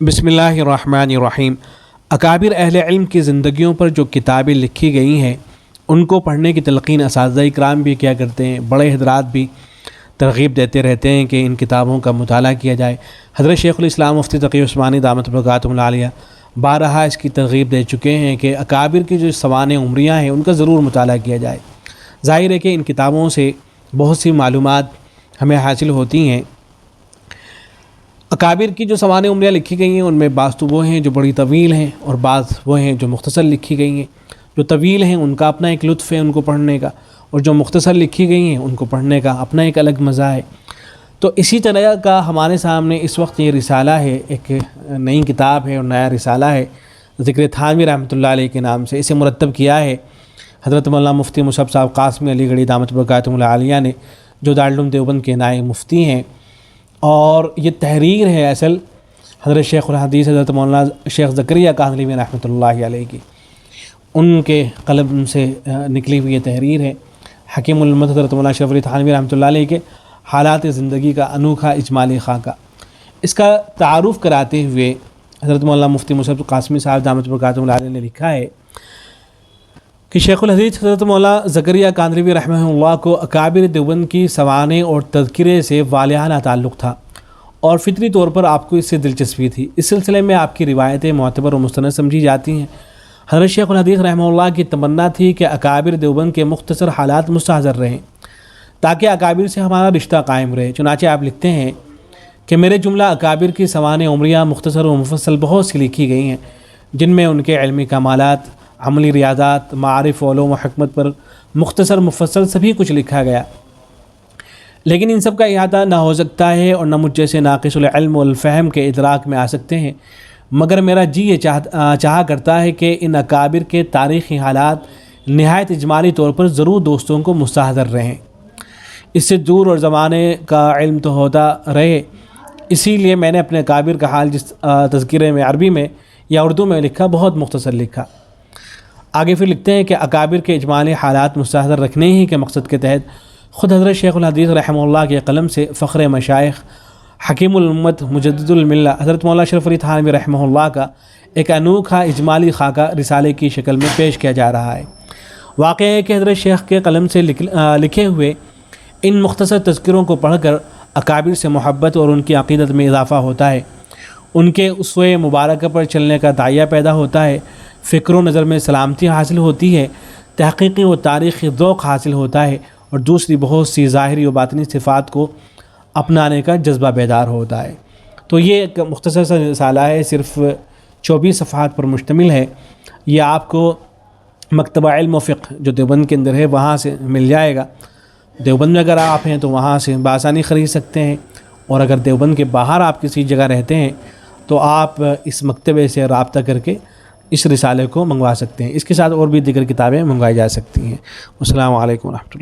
बिस्मिल्लाहिर्रहमानिर्रहीम। अकाबिर अहले इल्म की ज़िंदगियों पर जो किताबें लिखी गई हैं उनको पढ़ने की तलक़ीन असातिज़ा इकराम भी किया करते हैं। बड़े हज़रात भी तरग़ीब देते रहते हैं कि इन किताबों का मुताला किया जाए। हज़रत शेखुल इस्लाम मुफ्ती तक़ी उस्मानी दामत बरकातुहुल आलिया बारहा इसकी तरग़ीब दे चुके हैं कि अकाबिर की जो सवाने उम्रियाँ हैं उनका ज़रूर मुताला किया जाए। ज़ाहिर है कि इन किताबों से बहुत सी मालूमात हमें हासिल होती हैं। अकाबिर की जो सवाने उम्रियाँ लिखी गई हैं उनमें बाज़ तो वो हैं जो बड़ी तवील हैं और बाज़ वो हैं जो मुख्तसर लिखी गई हैं। जो तवील हैं उनका अपना एक लुत्फ़ है उनको पढ़ने का, और जो मुख्तसर लिखी गई हैं उनको पढ़ने का अपना एक अलग मज़ा है। तो इसी तरह का हमारे सामने इस वक्त ये रिसाला है, एक नई किताब है और नया रिसाला है ज़िक्र थानवी रहमतुल्लाह अलैह के नाम से। इसे मुरत्तब किया है हज़रत मौलाना मुफ्ती मुसअब साहब क़ासिमी अलीगढ़ी दामत बरकातुहुल आलिया ने, जो दारुल उलूम देवबंद के नायब मुफ्ती हैं। और ये तहरीर है असल हज़रत शेखुल हदीस हज़रत मौलाना शेख ज़करिया कादरी रहमतुल्लाहि अलैह की, उनके कलम से निकली हुई ये तहरीर है। हकीमुल उम्मत हज़रत मौलाना शरीफ अली थानवी रहमतुल्लाहि अलैह के हालात ज़िंदगी का अनोखा इजमाली खाका। इसका तारुफ़ कराते हुए हज़रत मौलाना मुफ्ती मुसअब क़ासिमी साहब दामत बरकातुहुल आलिया ने लिखा है कि शेखुल हदीस हज़रत मौलाना ज़करिया कादरी रहमहुल्लाह को अकाबिर देवबंद की सवाने और तज़किरे से वालियाना ताल्लुक़ था और फ़ितरी तौर पर आपको इससे दिलचस्पी थी। इस सिलसिले में आपकी रिवायतें मोतबर और मुस्तनद समझी जाती हैं। हज़रत शेखुल हदीस रहमहुल्लाह की तमन्ना थी कि अकाबिर देवबंद के मुख्तसर हालात मुस्तहज़र रहें ताकि अकाबिर से हमारा रिश्ता कायम रहे। चुनांचे आप लिखते हैं कि मेरे जुमला अकाबिर की सवाने उम्रियाँ मुख्तसर और मुफस्सल बहुत सी लिखी गई हैं, जिनमें उनके इल्मी कमालात, अमली रियाज़ात, मारिफ़, उलूम व हिकमत पर मुख्तसर मुफस्सल सभी कुछ लिखा गया। लेकिन इन सब का इहाता ना हो सकता है और न मुझ जैसे नाक़िसुल इल्म वल फ़हम के इदराक में आ सकते हैं, मगर मेरा जी ये चाहा करता है कि इन अकाबिर के तारीख़ी हालात नहायत इजमाली तौर पर ज़रूर दोस्तों को मुस्तहज़र रहें। इससे दूर और ज़माने का इल्म तो होता रहे, इसीलिए मैंने अपने अकाबिर का हाल जिस तज़किरे में अरबी में या उर्दू में लिखा बहुत मुख्तसर लिखा। आगे फिर लिखते हैं कि अकाबिर के इजमाली हालात मुस्तहज़र रखने ही के मकसद के तहत ख़ुद हज़रत शेखुल हदीस रहमहुल्लाह के क़लम से फ़ख्र मशाइख़ हकीमुल उम्मत मुजद्दिदुल मिल्ला हज़रत मौलाना शरीफ अली थानवी रहमहुल्लाह का एक अनोखा इजमाली खाका रिसाले की शक्ल में पेश किया जा रहा है। वाक़या है कि हज़रत शेख के क़लम से लिखे हुए इन मुख्तसर तज़किरों को पढ़कर अकाबिर से मोहब्बत और उनकी अक़ीदत में इजाफ़ा होता है, उनके उसवे मुबारक पर चलने का दायरा पैदा होता है, फ़िक्र व नज़र में सलामती हासिल होती है, तहक़ीक़ी व तारीख़ी ज़ौक़ हासिल होता है और दूसरी बहुत सी ज़ाहिरी व बातिनी सिफ़ात को अपनाने का जज्बा बेदार होता है। तो ये एक मुख्तसर सा रिसाला है, सिर्फ़ 24 सफ़हात पर मुश्तमिल है। ये आपको मकतबा इल्म व फ़िक़्ह जो देवबंद के अंदर है वहाँ से मिल जाएगा। देवबंद में अगर आप हैं तो वहाँ से बआसानी ख़रीद सकते हैं, और अगर देवबंद के बाहर आप किसी जगह रहते हैं तो आप इस मकतबे से रब्ता करके इस रिसाले को मंगवा सकते हैं। इसके साथ और भी दीगर किताबें मंगवाई जा सकती हैं। अस्सलामु अलैकुम व रहमतुल्लाह।